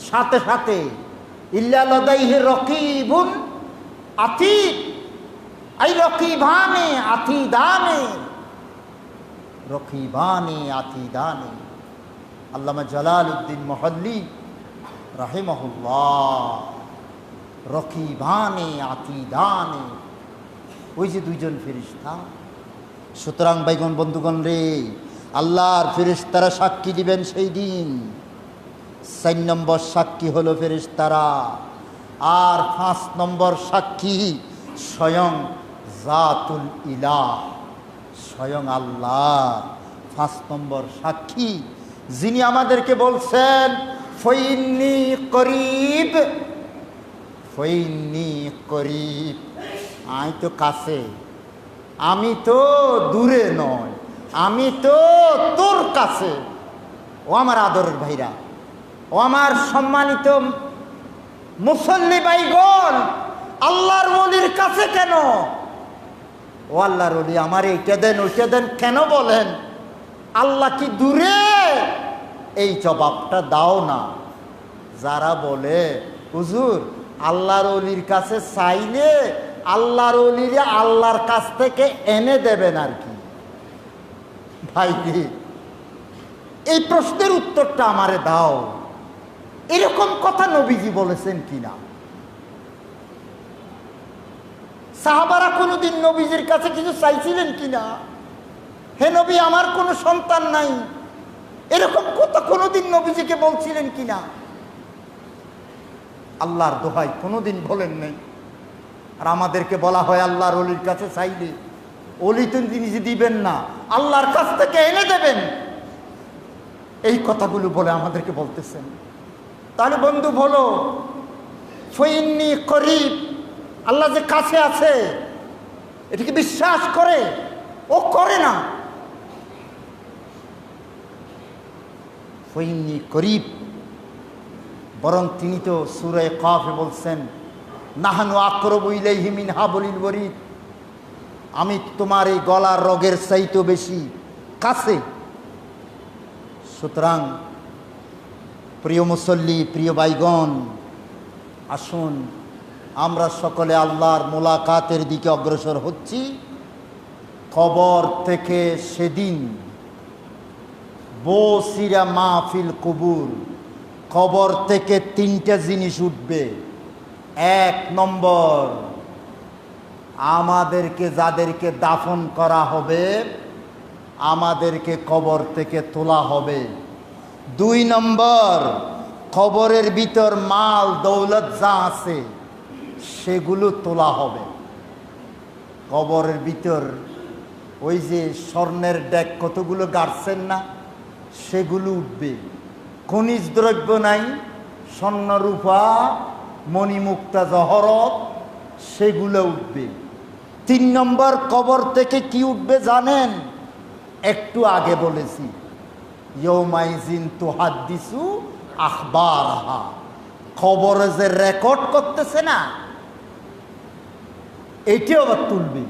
Speaker 1: সাথে সাথে ইল্লা লাদাইহি রাকিবুন আতীদ, এই রকিবানে আতিদানে, রকিবানে আতিদানে। আল্লামা জালালউদ্দিন মুহাল্লি রাহিমাহুল্লাহ, রকিবানে আতিদানে, ওই যে দুইজন ফেরেশতা। সুতরাং ভাইগণ বন্ধুগণ রে, আল্লাহর ফেরেশতারা সাক্ষী দিবেন সেই দিন। 4 নম্বর সাক্ষী হলো ফেরেশতারা। আর 5 নম্বর সাক্ষী স্বয়ং জাতুল ইলাহ, স্বয়ং আল্লাহ 5 নম্বর সাক্ষী, যিনি আমাদেরকে বলছেন ফাইন্নী করিব, ফাইন্নী করিব, আমি তো কাছে, আমি তো দূরে নয়, আমি তো তোর কাছে। ও আমার আদরের ভাইরা, ও আমার সম্মানিত মুসল্লি ভাইগণ, আল্লাহর ওলির কাছে কেন? ও আল্লাহর ওলি, আমার এইটা দেন ওইটা দেন কেন বলেন? আল্লাহ কি দূরে? এই জবাবটা দাও না। যারা বলে হুজুর আল্লাহর ওলির কাছে চাইলে আল্লাহর ওলিরে আল্লাহর কাছ থেকে এনে দেবেন আর কি, ভাই এই প্রশ্নের উত্তরটা আমারে দাও। এরকম কথা নবীজি বলেছেন কিনা? সাহাবারা কোনোদিন নবীজির কাছে কিছু চাইছিলেন কিনা? হে নবী, আমার কোনো সন্তান নাই, এরকম কথা কোনোদিন নবীজিকে বলছিলেন কিনা? আল্লাহর দোহাই কোনোদিন বলেন নাই। আর আমাদেরকে বলা হয় আল্লাহর ওলির কাছে চাইলে ওলি তো তিনি দিবেন না, আল্লাহর কাছ থেকে এনে দেবেন। এই কথাগুলো বলে আমাদেরকে বলতেছেন। তাহলে বন্ধু বলো, ফাইন্নী করিব, আল্লাহ যে কাছে আছে এটা কি বিশ্বাস করে? ও করে না। ফাইন্নী করিব, বরং তিনি তো সূরা কাফে বলছেন নাহানু আকরাবু ইলাইহি মিন হাবলিল ওয়ারিদ, আমি তোমার এই গলার রগের চাইতে বেশি কাছে। সুতরাং প্রিয় মুসল্লি, প্রিয় ভাইগণ, আসুন আমরা সকলে আল্লাহর মোলাকাতের দিকে অগ্রসর হচ্ছি। কবর থেকে সেদিন বসিরা মাহফিল কুবুর, কবর থেকে তিনটা জিনিস উঠবে। এক নম্বর, আমাদেরকে যাদেরকে দাফন করা হবে আমাদেরকে কবর থেকে তোলা হবে। দুই নম্বর, কবরের ভিতর মাল দৌলত যা আছে সেগুলো তোলা হবে। কবরের ভিতর ওই যে স্বর্ণের ডেক কতগুলো গাড়ছেন না, সেগুলো উঠবে। খনিজ দ্রব্য নাই, স্বর্ণ রূপা মণিমুক্তা জহরত, সেগুলো উঠবে। তিন নম্বর, কবর থেকে কি উঠবে জানেন? একটু আগে বলেছি, ইয়ৌমাইজিন তুহাদ্দিসু আখবারহা, খবরে যে রেকর্ড করতেছে না এইটাও আবার তুলবে।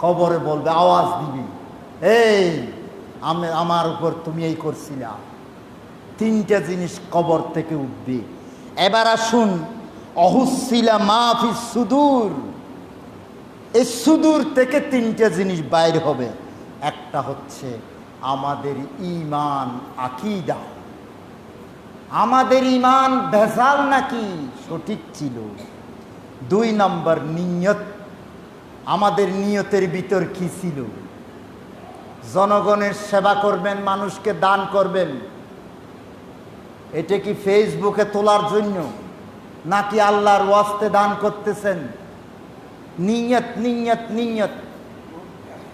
Speaker 1: কবরে বলবে, আওয়াজ দিবি, এই আমার উপর তুমি এই করছিলা। তিনটা জিনিস কবর থেকে উঠবে। এবার আসুন, অহুসিলা মাহফিস সুদূর, এই সুদূর থেকে তিনটা জিনিস বাইর হবে। একটা হচ্ছে আমাদের ঈমান আকীদা, আমাদের ঈমান ভেজাল নাকি সঠিক ছিল। দুই নম্বর নিয়ত, আমাদের নিয়তের ভিতর কি ছিল। জনগণের সেবা করবেন, মানুষকে দান করবেন, এটা কি ফেসবুকে তোলার জন্য নাকি আল্লাহর ওয়াস্তে দান করতেছেন? নিয়ত, নিয়ত, নিয়ত।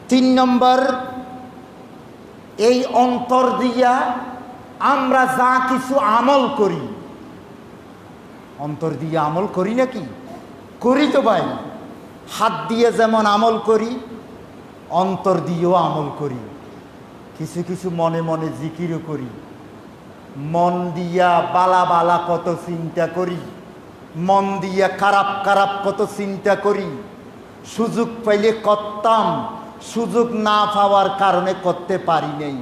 Speaker 1: তিন নম্বর, এই অন্তর দিয়া আমরা যা কিছু আমল করি, অন্তর দিয়ে আমল করি নাকি? করি তো ভাই। হাত দিয়ে যেমন আমল করি, অন্তর দিয়েও আমল করি। কিছু কিছু মনে মনে জিকিরও করি, মন দিয়া বালা বালা কত চিন্তা করি, মন দিয়া খারাপ খারাপ কত চিন্তা করি। সুযোগ পাইলে করতাম, সুযোগ না পাওয়ার কারণে করতে পারি নাই।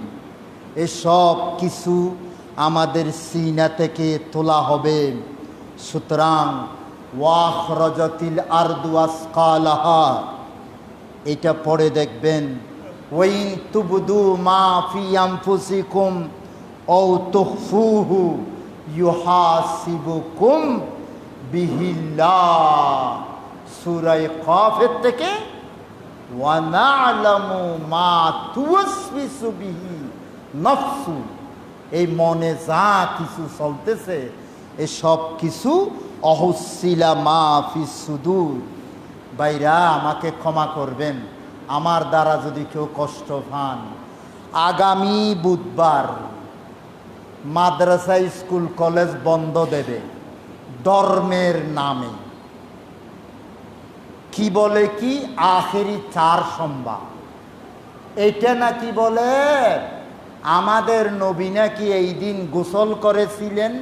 Speaker 1: এসব কিছু আমাদের সিনা থেকে তোলা হবে। সুতরাং ওয়াখরাজাতিল আরদু আসকালাহা, এটা পড়ে দেখবেন, ওয়াইন তুবদু মা ফি আনফুসিকুম আও তুখফুহু ইউহাসিবুকুম বিহিল্লাহ। সূরা কাফের থেকে ওয়া না'লামু মা তুওয়াসবিসু বিহি নফসু, এই মনে যা কিছু চলতেছে এসব কিছু অহুসিলা মা ফিস সুদূর। ভাইরা আমাকে ক্ষমা করবেন, আমার দ্বারা যদি কেউ কষ্ট পান, আগামী বুধবার মাদ্রাসা স্কুল কলেজ বন্ধ দেবে ধর্মের নামে। কি বলে কি আখেরি 4 সোমবার, এটা নাকি বলে আমাদের নবী নাকি এই দিন গোসল করেছিলেন।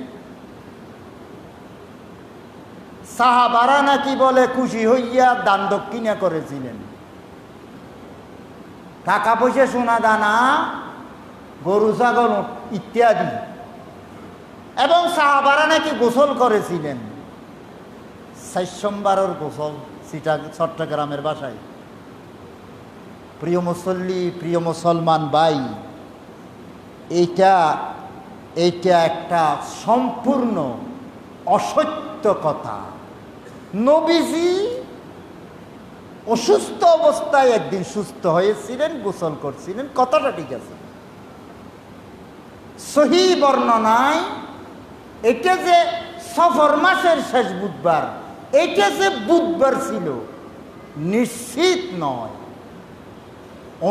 Speaker 1: সাহাবারা নাকি বলে খুশি হইয়া দান দক্ষিণা করেছিলেন। টাকা পয়সা, সোনা দানা, গরু ছাগল ইত্যাদি, এবং সাহাবারা নাকি গোসল করেছিলেন। 4 সোমবারের গোসল চট্টগ্রামের বাসায়। প্রিয় মুসল্লি, প্রিয় মুসলমান ভাই, এইটা একটা সম্পূর্ণ অসত্য কথা। নবীজি অসুস্থ অবস্থায় একদিন সুস্থ হয়েছিলেন, গোসল করছিলেন, কথাটা ঠিক আছে। সহিহ বর্ণনায় এটা যে সফর মাসের শেষ বুধবার, এটা যে বুধবার ছিল নিশ্চিত নয়,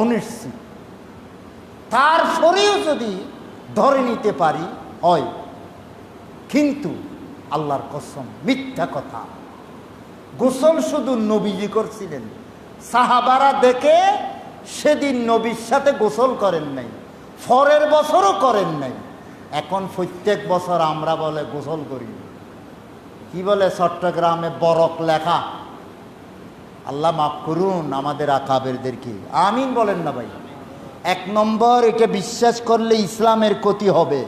Speaker 1: অনিশ্চিত। তারপরেও যদি ধরে নিতে পারি হয়, কিন্তু আল্লাহর কসম মিথ্যা কথা। গোসল শুধু নবীজি করছিলেন, সাহাবারা দেখে সেদিন নবীর সাথে গোসল করেন নাই, পরের বছরও করেন নাই। এখন প্রত্যেক বছর আমরা বলে গোসল করি। কি বলে চট্টগ্রামে বরক লেখা, আল্লাহ মাফ করুন আমাদের আকাবেরদেরকে, আমিন বলেন না ভাই। এক নম্বর, এটা বিশ্বাস করলে ইসলামের ক্ষতি হবে,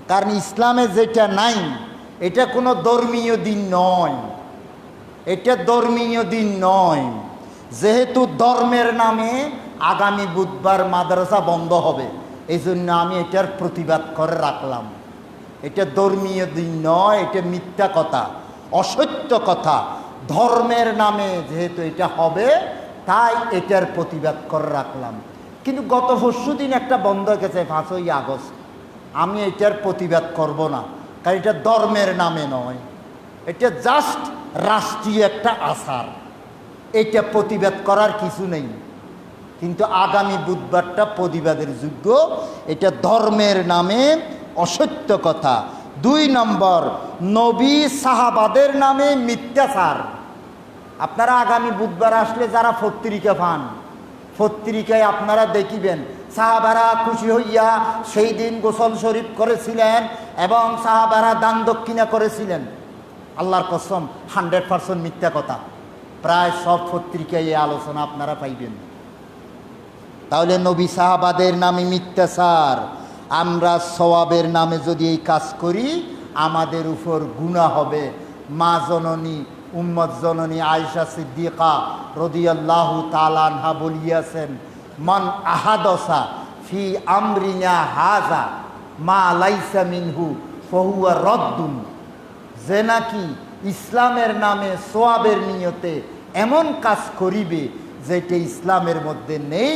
Speaker 1: কারণ ইসলামে যেটা নাই এটা কোনো ধর্মীয় দিন নয়, এটা ধর্মীয় দিন নয়। যেহেতু ধর্মের নামে আগামী বুধবার মাদ্রাসা বন্ধ হবে, এই জন্য আমি এটার প্রতিবাদ করে রাখলাম। এটা ধর্মীয় দিন নয়, এটা মিথ্যা কথা, অসত্য কথা। ধর্মের নামে যেহেতু এটা হবে, তাই এটার প্রতিবাদ করে রাখলাম। কিন্তু গত পরশু দিন একটা বন্ধ গেছে 5ই আগস্ট, আমি এটার প্রতিবাদ করব না, কারণ এটা ধর্মের নামে নয়, এটা জাস্ট রাষ্ট্রীয় একটা আচার, এটা প্রতিবাদ করার কিছু নেই। কিন্তু আগামী বুধবারটা প্রতিবাদের যোগ্য, এটা ধর্মের নামে অসত্য কথা। 2 নম্বর, নবী সাহাবাদের নামে মিথ্যাচার। আপনারা আগামী বুধবার আসলে যারা পত্রিকা পান, পত্রিকায় আপনারা দেখিবেন সাহাবারা খুশি হইয়া সেই দিন গোসল শরীফ করেছিলেন এবং সাহাবারা দান দক্ষিণা করেছিলেন। আল্লাহর কসম 100% মিথ্যা কথা। প্রায় সব পত্রিকায় এই আলোচনা আপনারা পাইবেন। তাহলে নবী সাহাবাদের নামে মিথ্যাচার। আমরা সওয়াবের নামে যদি এই কাজ করি আমাদের উপর গুনাহ হবে। মা জননী উম্মত জননী আয়েশা সিদ্দিকা রাদিয়াল্লাহু তাআলা আনহা বলিয়াছেন, মান আহাদসা ফি আমরিনা হাযা মা লাইসা মিনহু ফাহুয়া রাদ্দুন। যে নাকি ইসলামের নামে সওয়াবের নিয়তে এমন কাজ করিবে যেটা ইসলামের মধ্যে নেই,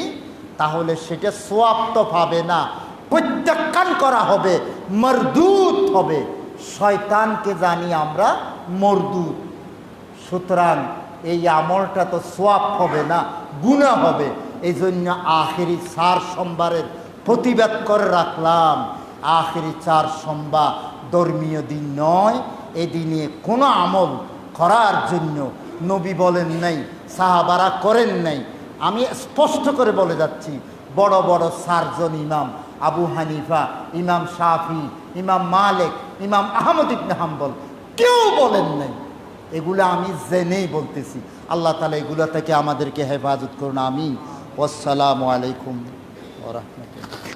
Speaker 1: তাহলে সেটা সওয়াব তো পাবে না, প্রত্যাখ্যান করা হবে, মরদুদ হবে। শয়তানকে জানি আমরা মরদুদ। সুতরাং এই আমলটা তো সওয়াব হবে না, গুনাহ হবে। এই জন্য আখেরি 4 সোমবারের প্রতিবাদ করে রাখলাম। আখেরি 4 সোমবার ধর্মীয় দিন নয়, এই দিনে কোনো আমল করার জন্য নবী বলেন নাই, সাহাবারা করেন নাই। আমি স্পষ্ট করে বলে যাচ্ছি, বড় বড় 4 জন ইমাম, আবু হানিফা, ইমাম শাফি, ইমাম মালিক, ইমাম আহমদ ইবনে হাম্বল কেউ বলেন নাই। এগুলো আমি জেনেই বলতেছি। আল্লাহ তাআলা এগুলো থেকে আমাদেরকে হেফাজত করুন, আমিন। আসসালামু আলাইকুম ওয়া রাহমাতুল্লাহ।